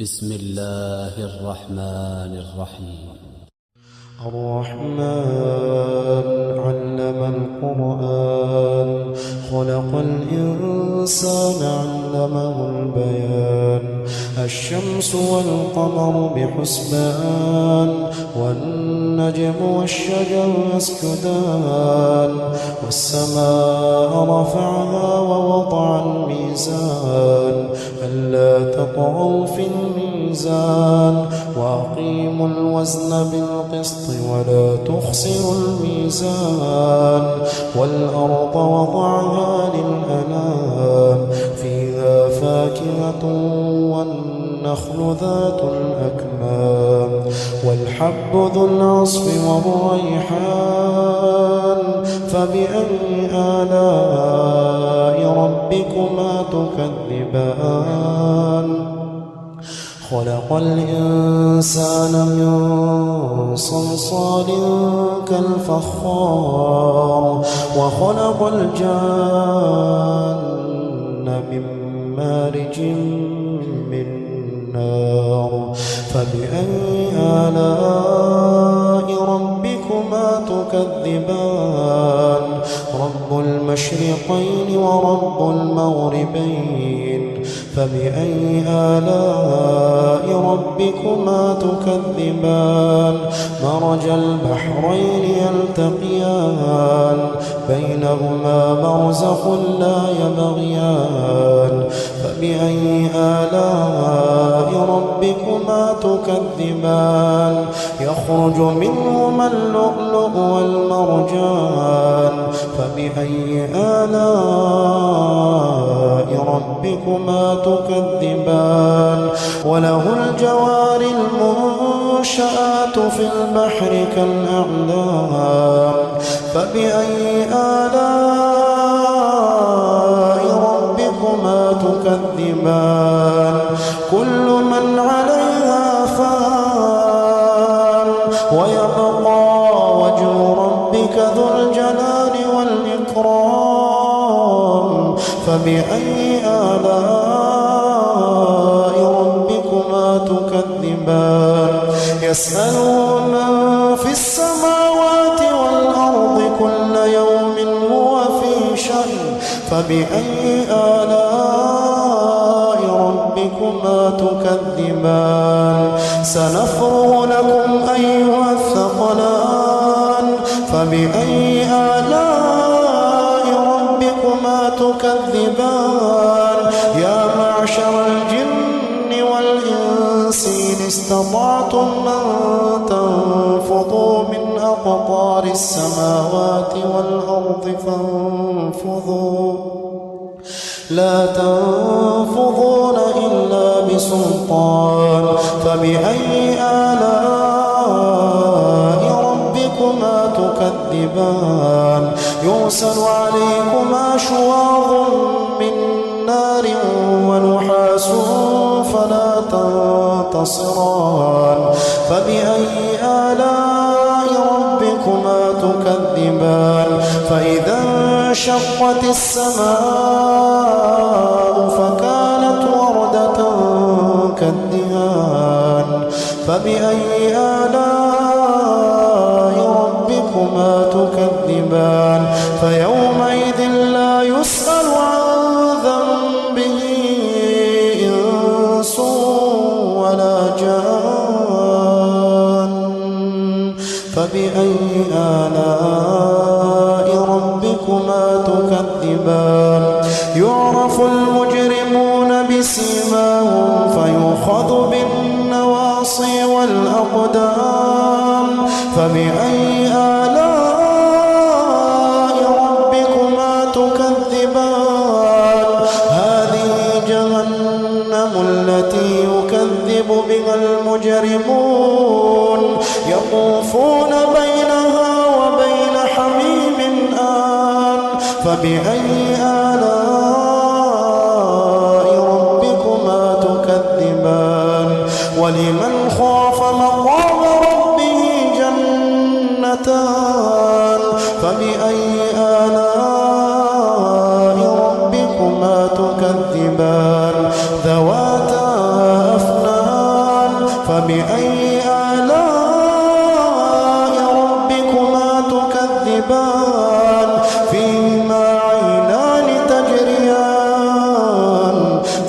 بسم الله الرحمن الرحيم. الرحمن علم القرآن خلق الإنسان علمه البيان الشمس والقمر بحسبان والنجم والشجر يسجدان والسماء رفعها ووضع الميزان ألا تطغوا في الميزان وأقيموا الوزن بالقسط ولا تخسروا الميزان والأرض وضعها للأنام فيها فاكهة والنخل ذات الأكمام والحب ذو العصف والريحان فبأي آلاء ربكما تكذبان خلق الإنسان من صلصال كالفخار وخلق الجان من مارج من نار فبأي آلاء ربكما تكذبان رب المشرقين ورب المغربين فبأي آلاء ربكما تكذبان مرج البحرين يلتقيان بينهما برزخ لا يبغيان فبأي آلاء ربكما تكذبان يخرج منهما اللؤلؤ والمرجان فبأي آلاء ربكما تكذبان وله الجوار المنشآت في البحر كالأعلام فبأي آلاء ربكما تكذبان كل من عليها فان ويبقى وجه ربك ذو الجلال والإكرام فبأي آلاء ربكما تكذبان يسأله من في السماوات والأرض كل يوم هو في شأن فبأي آلاء ربكما تكذبان سنفرغ لكم أيها الثقلان فبأي آلاء ربكما تكذبان يا معشر الجن والإنس إن استطعتم أن تنفضوا من أقطار السماوات والأرض فانفضوا لا تنفضون إلا بسلطان فبأي آلاء ربكما تكذبان يرسل عليكما شواظ من نار ونحاس فلا تنتصران فبأي آلاء ربكما تكذبان فإذا انشقت السماء فكانت وردة كالدهان فبأي آلاء ربكما تكذبان فيومئذ لا يسأل عن ذنبه إنس ولا جان فبأي آلاء ربكما تكذبان يعرف المجرمون بسيماهم فيؤخذ بالنواصي والأقدام فبأي آلاء ربكما تكذبان هذه جهنم التي يكذب بها المجرمون يطوفون بينها وبين حميم آن فبأي آلاء ربكما تكذبان ولمن خاف مقام ربه جنتان فبأي آلاء ربكما تكذبان ذواتا أفنان فبأي آلاء ربكما تكذبان فيهما عينان تجريان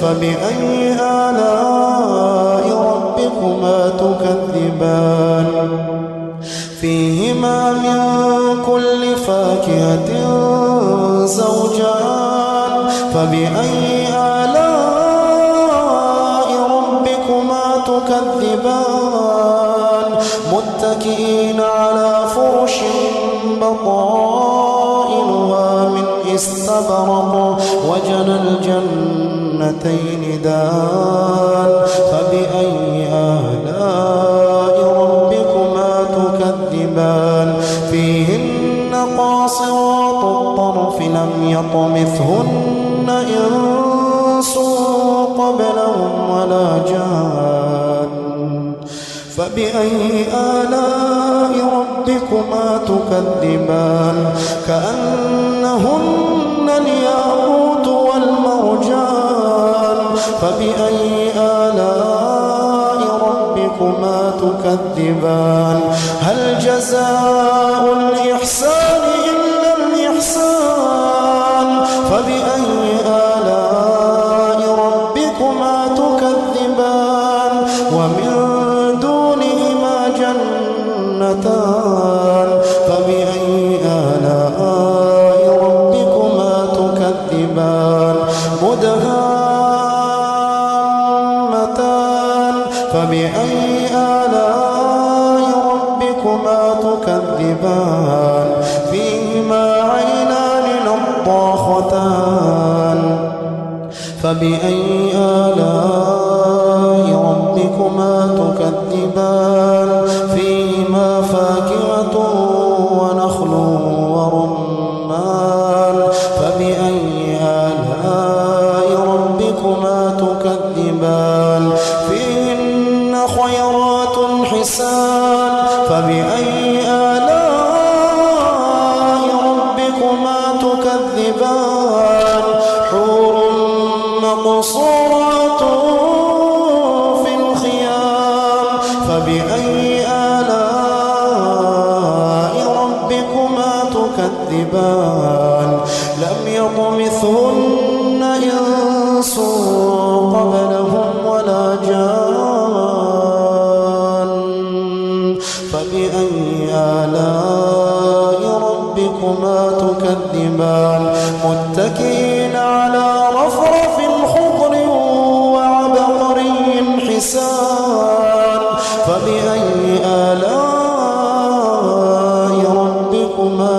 فبأي آلاء ربكما تكذبان فيهما من كل فاكهة زوجان فبأي آلاء ربكما تكذبان متكئين على فرش بطائنها من استبرق وجنى الجنتين دان فبأي آلاء ربكما تكذبان فيهن قاصرات الطرف لم يطمثهن إنس قبلهم ولا جان فبأي آلاء ربكما تكذبان كأنهن الياقوت والمرجان فبأي آلاء ربكما تكذبان هل جزاء الإحسان إلا الإحسان فبأي آلاء ربكما تكذبان ومن دونهما جنتان فبأي آلاء ربكما تكذبان مدهامتان فبأي آلاء ربكما تكذبان فيهما عينان نضاختان فبأي آلاء ربكما تكذبان فيهما فاكهة ونخل ورمان فبأي آلاء ربكما تكذبان فيهن خيرات حسان فبأي آلاء ربكما تكذبان حور مقصورات في الخيام فبأي آلاء ربكما تكذبان لم يطمثهن إنس قبلهم ولا جان فبأي آلاء ربكما تكذبان متكئين على رفرف خضر وعبقري حسان فبأي آلاء ربكما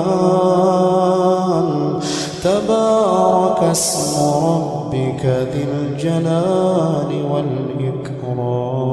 تكذبان تبارك اسم ربك ذي الجلال والإكرام